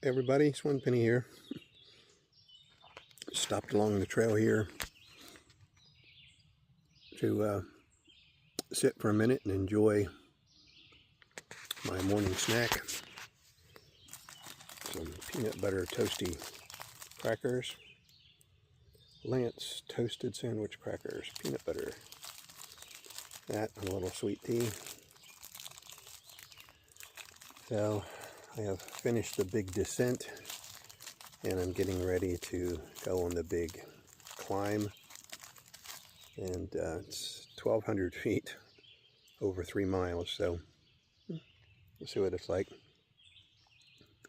Everybody, it's Penny here. Stopped along the trail here to sit for a minute and enjoy my morning snack. Some peanut butter toasty crackers. Lance toasted sandwich crackers, peanut butter. That and a little sweet tea. So I have finished the big descent and I'm getting ready to go on the big climb. And it's 1,200 feet, over 3 miles, so we'll see what it's like.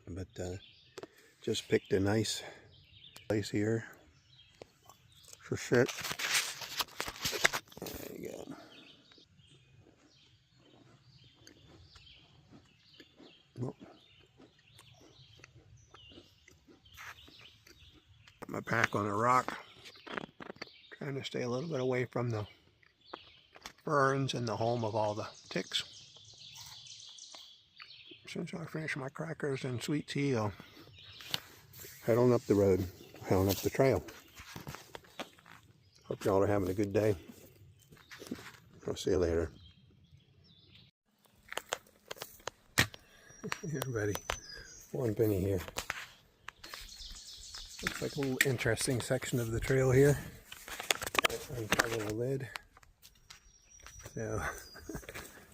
But just picked a nice place here for sit. There you go. Oh. Put my pack on a rock, trying to stay a little bit away from the ferns and the home of all the ticks. Since I finish my crackers and sweet tea, I'll head on up the road, head on up the trail. Hope y'all are having a good day. I'll see you later. Hey everybody, Penny here. Looks like a little interesting section of the trail here. Uncovering the lid. So,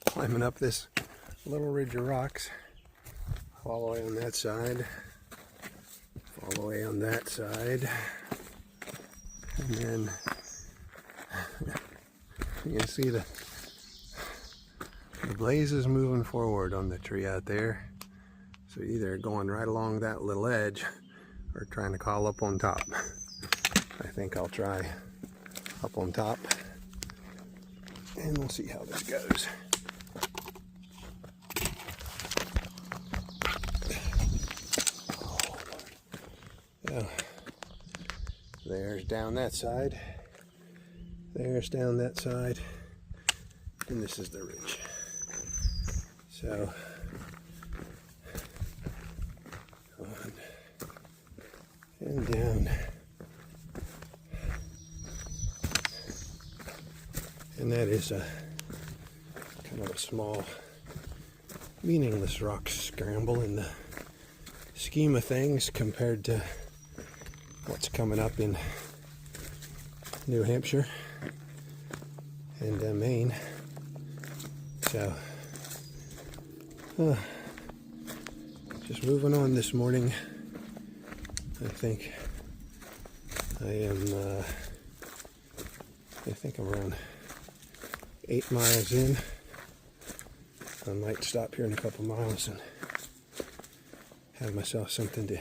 climbing up this little ridge of rocks. All the way on that side. All the way on that side. And then you can see the blaze is moving forward on the tree out there. So either going right along that little edge or trying to call up on top. I think I'll try up on top and we'll see how this goes. So there's down that side, there's down that side, and this is the ridge. So on and down, and that is a kind of a small, meaningless rock scramble in the scheme of things compared to what's coming up in New Hampshire and Maine. So just moving on this morning. I think I'm around 8 miles in. I might stop here in a couple miles and have myself something to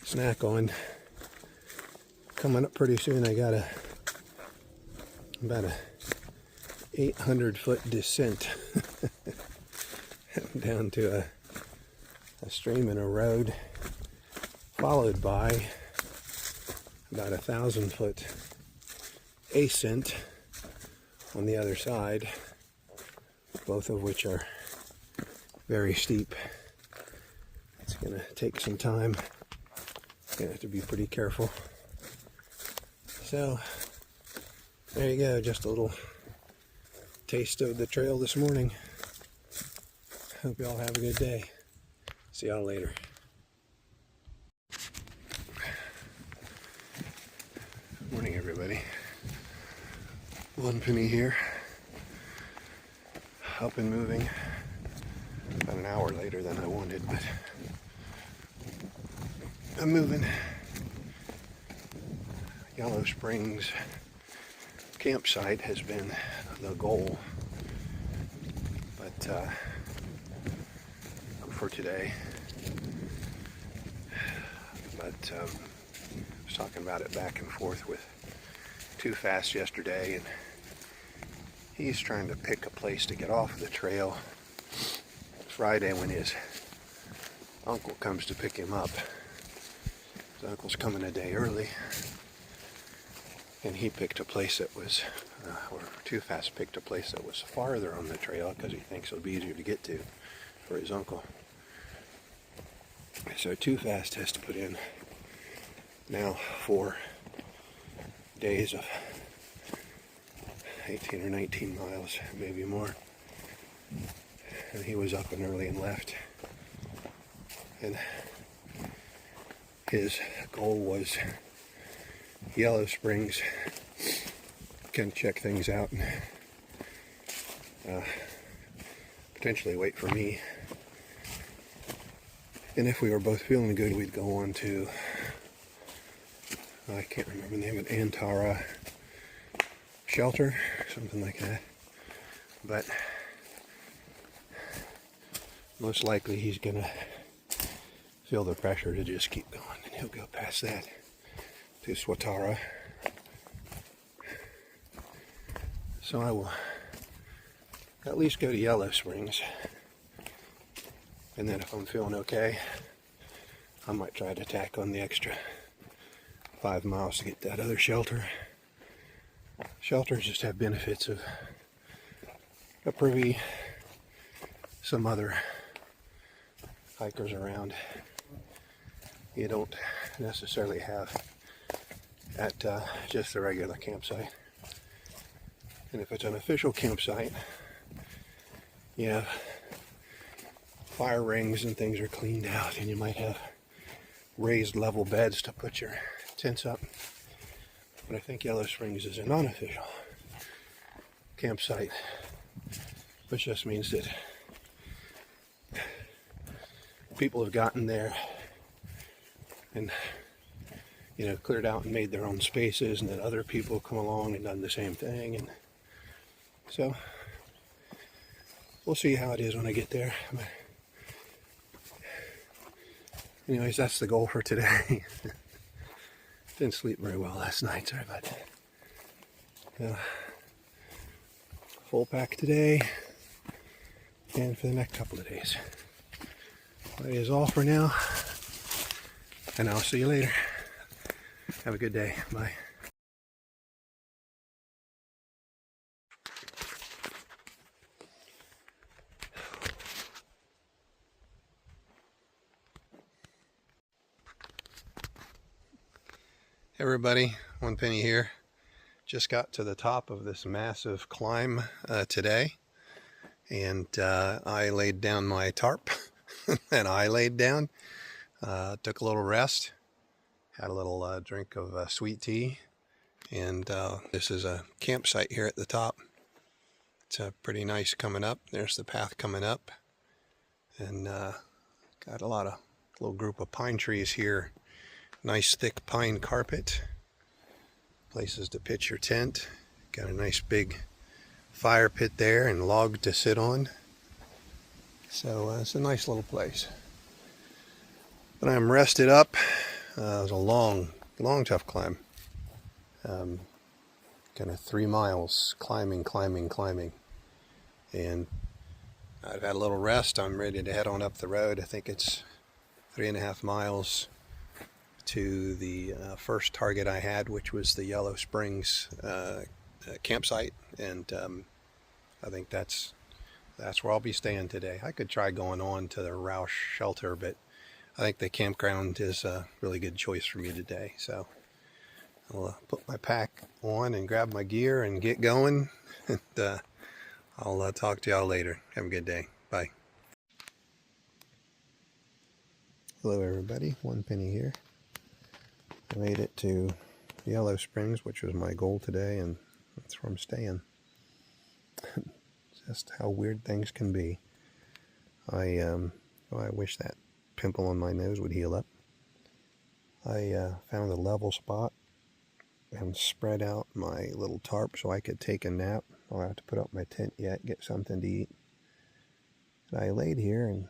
snack on. Coming up pretty soon, I got about a 800-foot descent down to a stream and a road, followed by about 1,000-foot ascent on the other side, both of which are very steep. It's gonna take some time. Gonna have to be pretty careful. So there you go, just a little taste of the trail this morning. Hope y'all have a good day. See y'all later. Good morning, everybody. Penny here. Up and moving. About an hour later than I wanted, but I'm moving. Yellow Springs campsite has been the goal, but for today. But I was talking about it back and forth with Too Fast yesterday, and he's trying to pick a place to get off the trail Friday when his uncle comes to pick him up. His uncle's coming a day early, and he picked a place that was, or Too Fast picked a place that was farther on the trail because he thinks it'll be easier to get to for his uncle. So Too Fast has to put in now 4 days of 18 or 19 miles, maybe more. And he was up and early and left. And his goal was Yellow Springs. Can check things out and potentially wait for me. And if we were both feeling good, we'd go on to, I can't remember the name of it, Antara Shelter, something like that. But most likely he's gonna feel the pressure to just keep going, and he'll go past that to Swatara. So I will at least go to Yellow Springs, and then if I'm feeling okay, I might try to tack on the extra 5 miles to get that other shelter. Shelters just have benefits of a privy, some other hikers around you don't necessarily have at just a regular campsite. And if it's an official campsite, you have fire rings and things are cleaned out, and you might have raised level beds to put your tents up. But I think Yellow Springs is a non-official campsite, which just means that people have gotten there and, you know, cleared out and made their own spaces, and then other people come along and done the same thing. And so we'll see how it is when I get there. But anyways, that's the goal for today. Didn't sleep very well last night, sorry about that. Full pack today and for the next couple of days. That is all for now, and I'll see you later. Have a good day. Bye. Hey everybody, One Penny here. Just got to the top of this massive climb today, and I laid down my tarp and I laid down, took a little rest, had a little drink of sweet tea, and this is a campsite here at the top. It's pretty nice coming up. There's the path coming up, and got a little group of pine trees here. Nice thick pine carpet, places to pitch your tent. Got a nice big fire pit there and log to sit on. So it's a nice little place. But I'm rested up. It was a long, tough climb. Kind of 3 miles climbing. And I've had a little rest. I'm ready to head on up the road. I think it's 3.5 miles to the first target I had, which was the Yellow Springs campsite, and I think that's where I'll be staying today. I could try going on to the Roush shelter, but I think the campground is a really good choice for me today. So I'll put my pack on and grab my gear and get going, and I'll talk to y'all later. Have a good day. Bye. Hello everybody, One Penny here. I made it to Yellow Springs, which was my goal today, and that's where I'm staying. Just how weird things can be. I wish that pimple on my nose would heal up. I found a level spot and spread out my little tarp so I could take a nap. I don't have to put up my tent yet, get something to eat. And I laid here and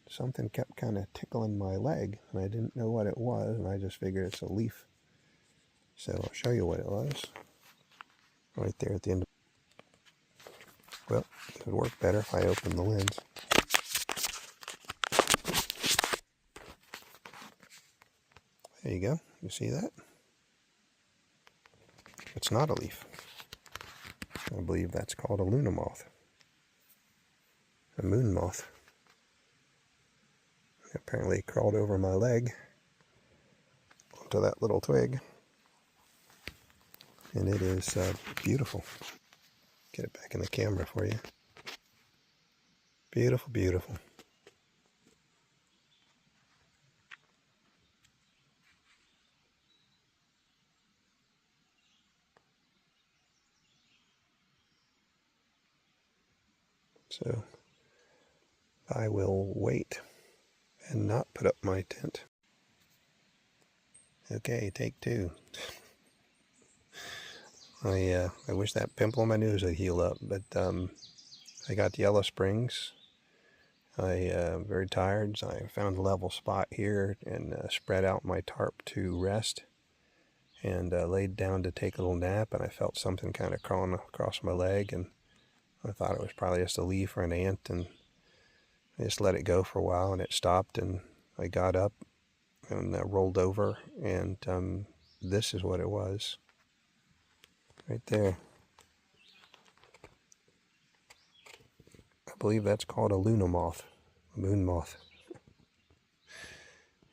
something kept kind of tickling my leg, and I didn't know what it was, and I just figured it's a leaf. So I'll show you what it was. Right there at the end. Well, it would work better if I opened the lens. There you go. You see that? It's not a leaf. I believe that's called a luna moth. A moon moth. apparently crawled over my leg onto that little twig. And it is beautiful. Get it back in the camera for you. Beautiful, beautiful. So I will wait and not put up my tent. Okay, take two. I wish that pimple on my nose would heal up, but I got to Yellow Springs. I'm very tired, so I found a level spot here and spread out my tarp to rest, and laid down to take a little nap, and I felt something kind of crawling across my leg, and I thought it was probably just a leaf or an ant, and I just let it go for a while, and it stopped, and I got up and rolled over, and this is what it was right there. I believe that's called a luna moth, a moon moth.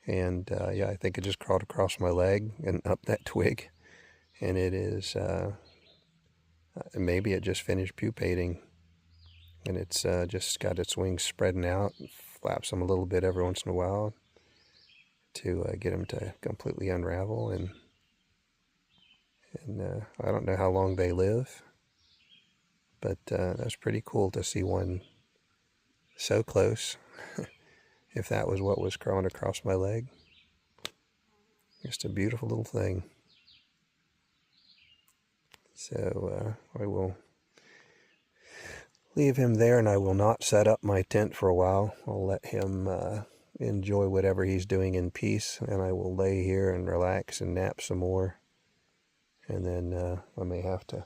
And yeah, I think it just crawled across my leg and up that twig, and it is maybe it just finished pupating, and it's just got its wings spreading out, flaps them a little bit every once in a while to get them to completely unravel, and I don't know how long they live, but that's pretty cool to see one so close. If that was what was crawling across my leg. Just a beautiful little thing. So I will leave him there, and I will not set up my tent for a while. I'll let him enjoy whatever he's doing in peace, and I will lay here and relax and nap some more. And then I may have to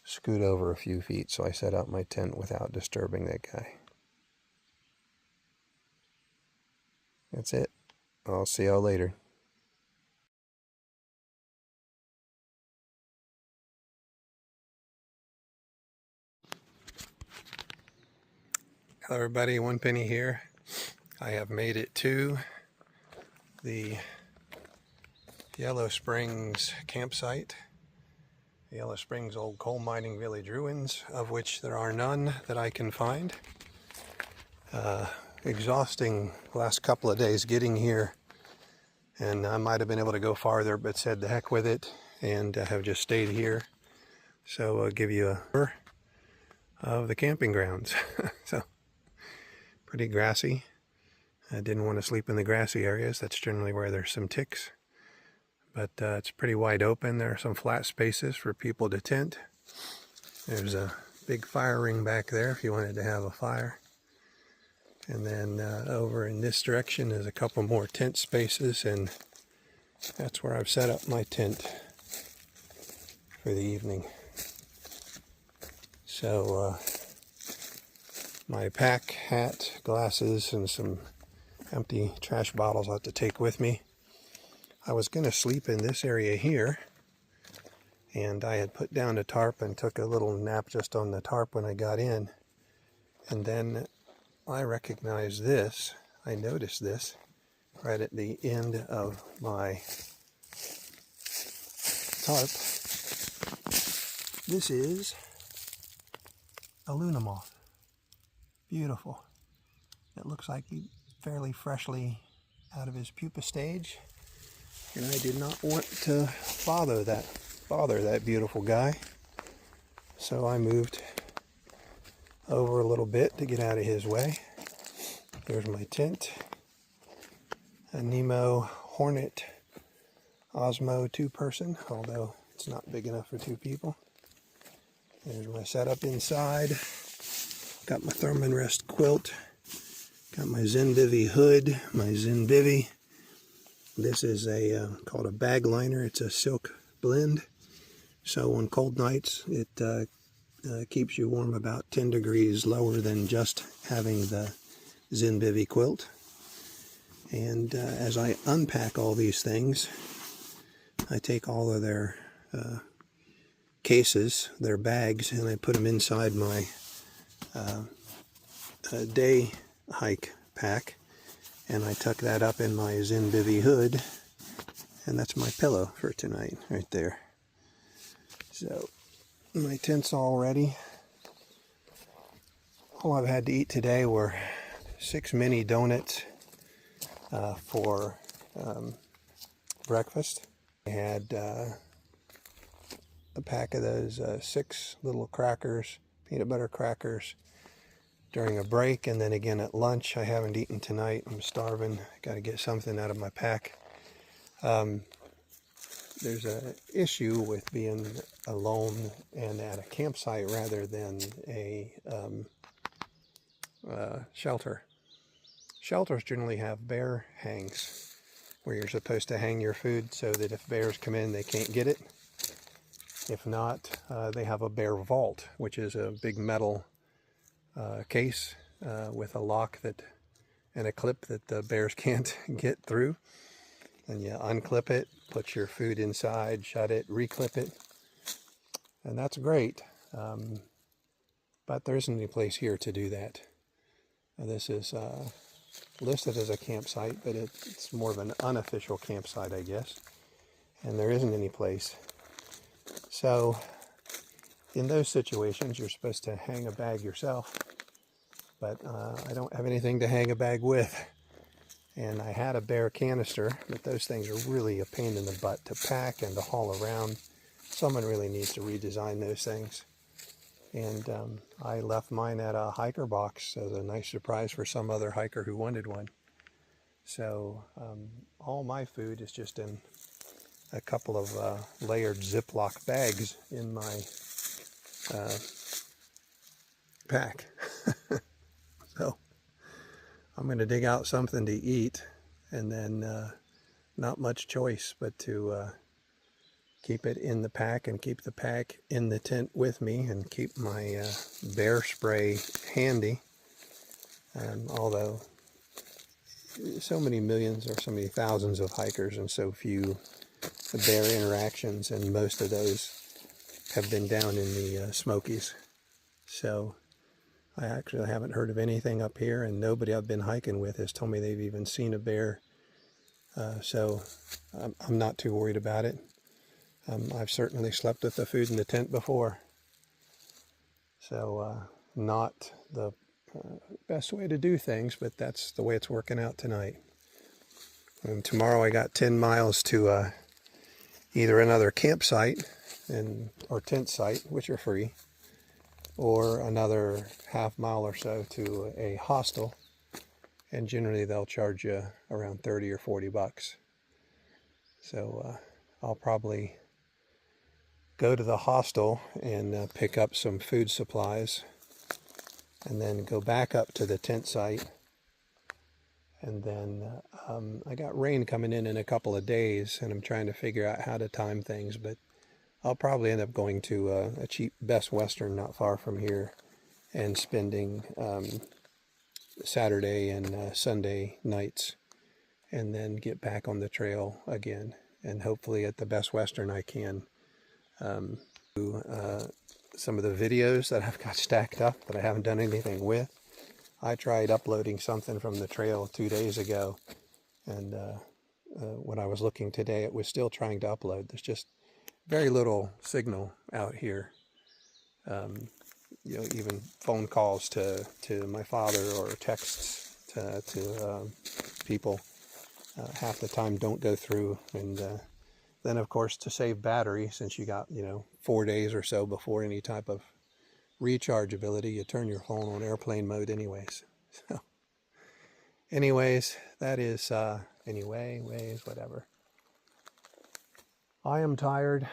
scoot over a few feet so I set up my tent without disturbing that guy. That's it. I'll see y'all later. Hello everybody, One Penny here. I have made it to the Yellow Springs campsite. The Yellow Springs old coal mining village ruins, of which there are none that I can find. Exhausting last couple of days getting here, and I might have been able to go farther, but said the heck with it, and have just stayed here. So I'll give you a tour of the camping grounds. So, pretty grassy. I didn't want to sleep in the grassy areas. That's generally where there's some ticks. But it's pretty wide open. There are some flat spaces for people to tent. There's a big fire ring back there if you wanted to have a fire. And then over in this direction is a couple more tent spaces, and that's where I've set up my tent for the evening. So my pack, hat, glasses, and some empty trash bottles I have to take with me. I was going to sleep in this area here, and I had put down a tarp and took a little nap just on the tarp when I got in. And then I recognized this, I noticed this, right at the end of my tarp. This is a luna moth. Beautiful. It looks like he's fairly freshly out of his pupa stage, and I did not want to bother that beautiful guy, so I moved over a little bit to get out of his way. There's my tent, a Nemo Hornet Osmo 2-person, although it's not big enough for 2 people. There's my setup inside. Got my Thermarest quilt. Got my ZenBivy hood, my ZenBivy. This is called a bag liner. It's a silk blend. So on cold nights, it keeps you warm about 10 degrees lower than just having the ZenBivy quilt. And as I unpack all these things, I take all of their cases, their bags, and I put them inside my day hike pack. And I tuck that up in my Zen Bivy hood, and that's my pillow for tonight, right there. So, my tent's all ready. All I've had to eat today were 6 mini donuts for breakfast. I had a pack of those 6 little crackers, peanut butter crackers, during a break, and then again at lunch. I haven't eaten tonight. I'm starving. Got to get something out of my pack. There's an issue with being alone and at a campsite rather than a shelter. Shelters generally have bear hangs where you're supposed to hang your food so that if bears come in, they can't get it. If not, they have a bear vault, which is a big metal case with a lock and a clip that the bears can't get through. And you unclip it, put your food inside, shut it, reclip it, and that's great. But there isn't any place here to do that. This is listed as a campsite, but it's more of an unofficial campsite, I guess. And there isn't any place. So in those situations, you're supposed to hang a bag yourself. But I don't have anything to hang a bag with. And I had a bear canister, but those things are really a pain in the butt to pack and to haul around. Someone really needs to redesign those things. And I left mine at a hiker box as a nice surprise for some other hiker who wanted one. So all my food is just in a couple of layered Ziploc bags in my pack. So I'm going to dig out something to eat, and then not much choice but to keep it in the pack and keep the pack in the tent with me and keep my bear spray handy. Although so many millions or so many thousands of hikers and so few bear interactions, and most of those have been down in the Smokies. So I actually haven't heard of anything up here, and nobody I've been hiking with has told me they've even seen a bear. So I'm not too worried about it. I've certainly slept with the food in the tent before. So not the best way to do things, but that's the way it's working out tonight. And tomorrow I got 10 miles to either another campsite or tent site, which are free, or another half mile or so to a hostel, and generally they'll charge you around 30 or 40 bucks. So I'll probably go to the hostel and pick up some food supplies, and then go back up to the tent site. And then I got rain coming in a couple of days, and I'm trying to figure out how to time things, but I'll probably end up going to a cheap Best Western not far from here and spending Saturday and Sunday nights, and then get back on the trail again. And hopefully at the Best Western I can do some of the videos that I've got stacked up that I haven't done anything with. I tried uploading something from the trail 2 days ago, and when I was looking today, it was still trying to upload. There's just very little signal out here. Even phone calls to my father or texts to people half the time don't go through. And then, of course, to save battery, since you got 4 days or so before any type of rechargeability, you turn your phone on airplane mode anyways. So anyways, that is whatever. I am tired.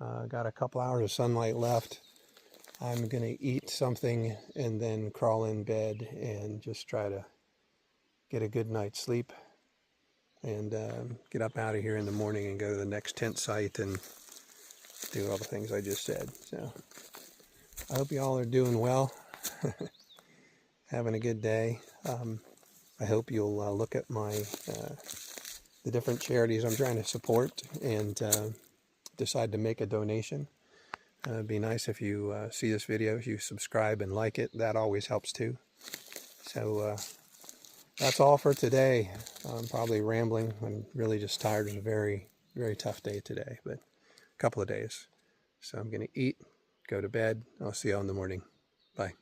Got a couple hours of sunlight left. I'm going to eat something and then crawl in bed and just try to get a good night's sleep, and get up out of here in the morning and go to the next tent site and do all the things I just said. So I hope you all are doing well, having a good day. I hope you'll look at the different charities I'm trying to support and decide to make a donation. It'd be nice if you see this video, if you subscribe and like it. That always helps too. So that's all for today. I'm probably rambling. I'm really just tired. It was a very, very tough day today, but a couple of days. So I'm going to eat, go to bed. I'll see you all in the morning. Bye.